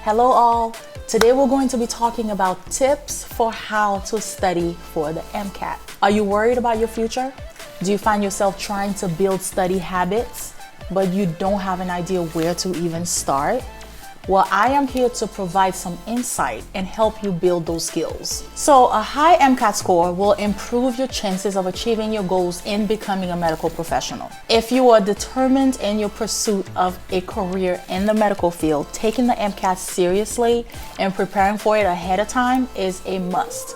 Hello all. Today we're going to be talking about tips for how to study for the MCAT. Are you worried about your future? Do you find yourself trying to build study habits, but you don't have an idea where to even start? Well, I am here to provide some insight and help you build those skills. So a high MCAT score will improve your chances of achieving your goals in becoming a medical professional. If you are determined in your pursuit of a career in the medical field, taking the MCAT seriously and preparing for it ahead of time is a must.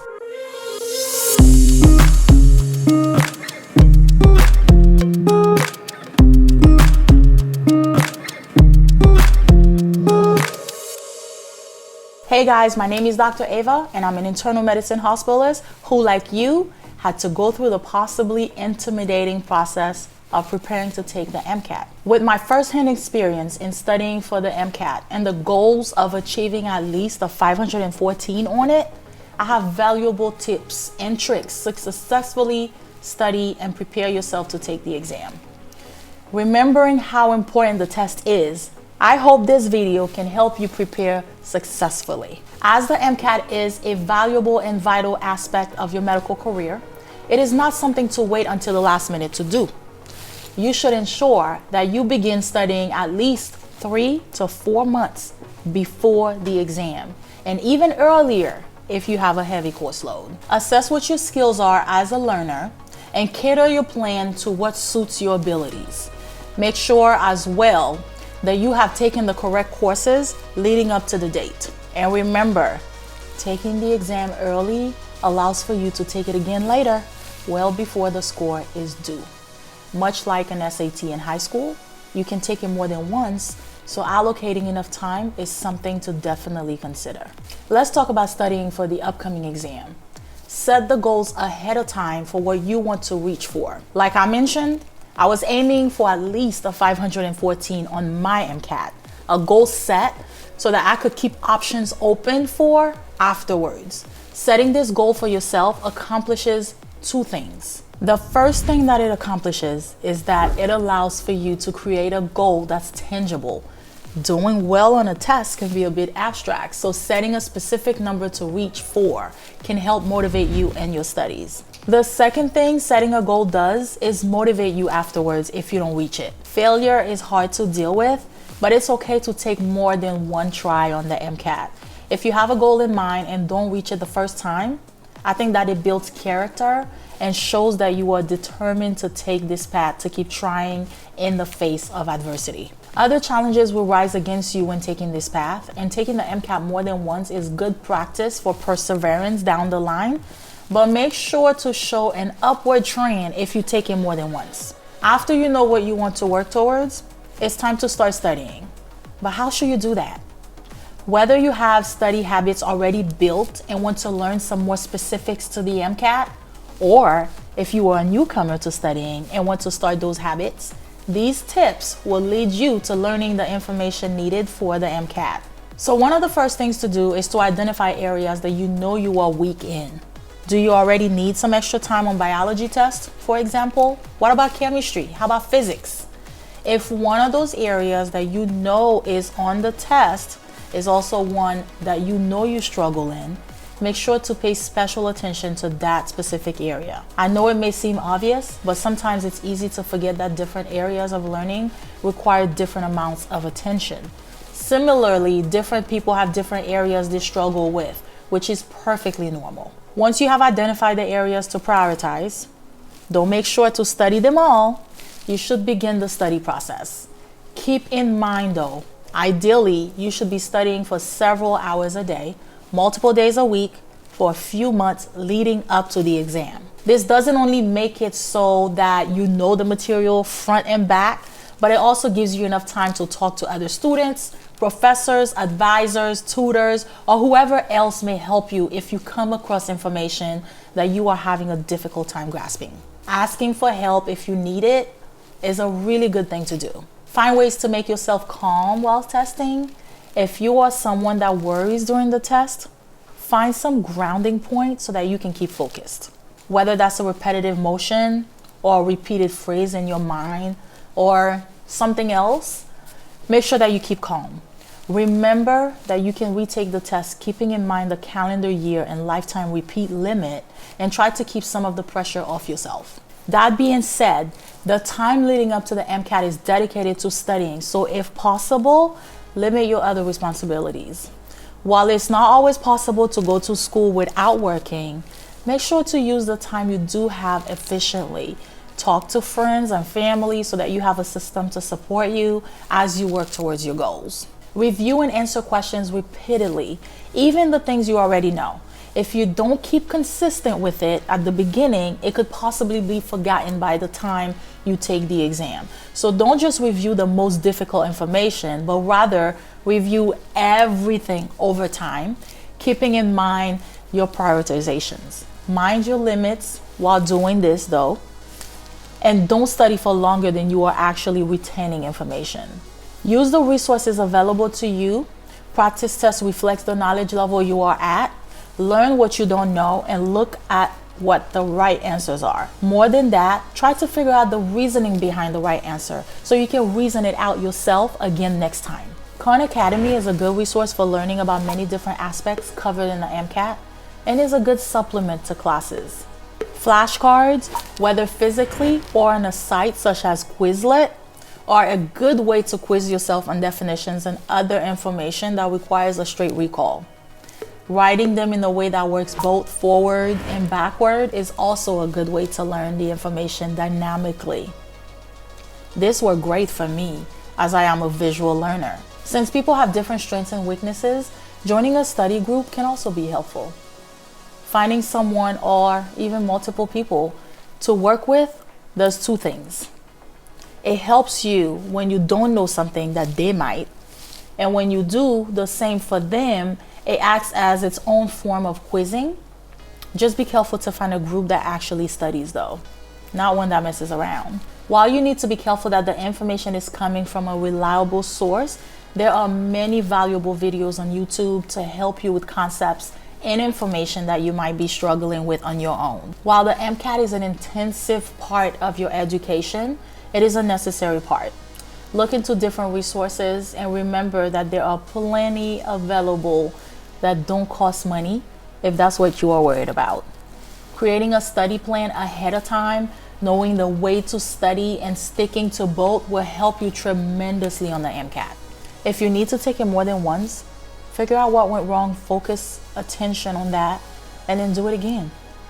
Hey guys, my name is Dr. Ava and I'm an internal medicine hospitalist who, like you, had to go through the possibly intimidating process of preparing to take the MCAT. With my first-hand experience in studying for the MCAT and the goals of achieving at least a 514 on it, I have valuable tips and tricks to successfully study and prepare yourself to take the exam. Remembering how important the test is, I hope this video can help you prepare successfully. As the MCAT is a valuable and vital aspect of your medical career, it is not something to wait until the last minute to do. You should ensure that you begin studying at least 3 to 4 months before the exam, and even earlier if you have a heavy course load. Assess what your skills are as a learner and cater your plan to what suits your abilities. Make sure as well that you have taken the correct courses leading up to the date. And remember, taking the exam early allows for you to take it again later, well before the score is due. Much like an SAT in high school, you can take it more than once, so allocating enough time is something to definitely consider. Let's talk about studying for the upcoming exam. Set the goals ahead of time for what you want to reach for. Like I mentioned, I was aiming for at least a 514 on my MCAT, a goal set so that I could keep options open for afterwards. Setting this goal for yourself accomplishes 2 things. The first thing that it accomplishes is that it allows for you to create a goal that's tangible. Doing well on a test can be a bit abstract, so setting a specific number to reach for can help motivate you in your studies. The second thing setting a goal does is motivate you afterwards if you don't reach it. Failure is hard to deal with, but it's okay to take more than one try on the MCAT. If you have a goal in mind and don't reach it the first time, I think that it builds character and shows that you are determined to take this path, to keep trying in the face of adversity. Other challenges will rise against you when taking this path, and taking the MCAT more than once is good practice for perseverance down the line, but make sure to show an upward trend if you take it more than once. After you know what you want to work towards, it's time to start studying. But how should you do that? Whether you have study habits already built and want to learn some more specifics to the MCAT, or if you are a newcomer to studying and want to start those habits, these tips will lead you to learning the information needed for the MCAT. So one of the first things to do is to identify areas that you know you are weak in. Do you already need some extra time on biology tests, for example? What about chemistry? How about physics? If one of those areas that you know is on the test is also one that you know you struggle in, make sure to pay special attention to that specific area. I know it may seem obvious, but sometimes it's easy to forget that different areas of learning require different amounts of attention. Similarly, different people have different areas they struggle with, which is perfectly normal. Once you have identified the areas to prioritize, don't make sure to study them all, you should begin the study process. Keep in mind though, ideally, you should be studying for several hours a day, multiple days a week, for a few months leading up to the exam. This doesn't only make it so that you know the material front and back, but it also gives you enough time to talk to other students, professors, advisors, tutors, or whoever else may help you if you come across information that you are having a difficult time grasping. Asking for help if you need it is a really good thing to do. Find ways to make yourself calm while testing. If you are someone that worries during the test, find some grounding point so that you can keep focused. Whether that's a repetitive motion or a repeated phrase in your mind or something else, make sure that you keep calm. Remember that you can retake the test keeping in mind the calendar year and lifetime repeat limit, and try to keep some of the pressure off yourself. That being said, the time leading up to the MCAT is dedicated to studying, so if possible, limit your other responsibilities. While it's not always possible to go to school without working, make sure to use the time you do have efficiently. Talk to friends and family so that you have a system to support you as you work towards your goals. Review and answer questions repeatedly, even the things you already know. If you don't keep consistent with it at the beginning, it could possibly be forgotten by the time you take the exam. So don't just review the most difficult information, but rather review everything over time, keeping in mind your prioritizations. Mind your limits while doing this though, and don't study for longer than you are actually retaining information. Use the resources available to you. Practice tests reflects the knowledge level you are at. Learn what you don't know and look at what the right answers are. More than that, try to figure out the reasoning behind the right answer so you can reason it out yourself again next time. Khan Academy is a good resource for learning about many different aspects covered in the MCAT and is a good supplement to classes. Flashcards, whether physically or on a site such as Quizlet, are a good way to quiz yourself on definitions and other information that requires a straight recall. Writing them in a way that works both forward and backward is also a good way to learn the information dynamically. This worked great for me, as I am a visual learner. Since people have different strengths and weaknesses, joining a study group can also be helpful. Finding someone or even multiple people to work with does two things. It helps you when you don't know something that they might, and when you do the same for them, it acts as its own form of quizzing. Just be careful to find a group that actually studies though, not one that messes around. While you need to be careful that the information is coming from a reliable source, there are many valuable videos on YouTube to help you with concepts and information that you might be struggling with on your own. While the MCAT is an intensive part of your education, it is a necessary part. Look into different resources and remember that there are plenty available that don't cost money if that's what you are worried about. Creating a study plan ahead of time, knowing the way to study and sticking to both will help you tremendously on the MCAT. If you need to take it more than once, figure out what went wrong, focus attention on that, and then do it again.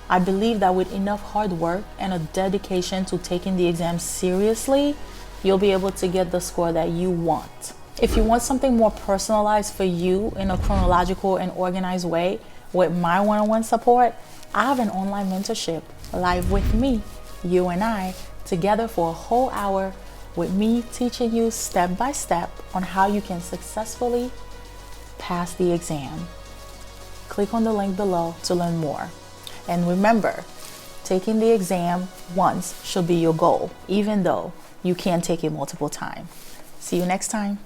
I believe that with enough hard work and a dedication to taking the exam seriously, you'll be able to get the score that you want. If you want something more personalized for you in a chronological and organized way with my one-on-one support, I have an online mentorship live with me, you and I, together for a whole hour with me teaching you step by step on how you can successfully pass the exam. Click on the link below to learn more. And remember, taking the exam once should be your goal, even though you can take it multiple times. See you next time.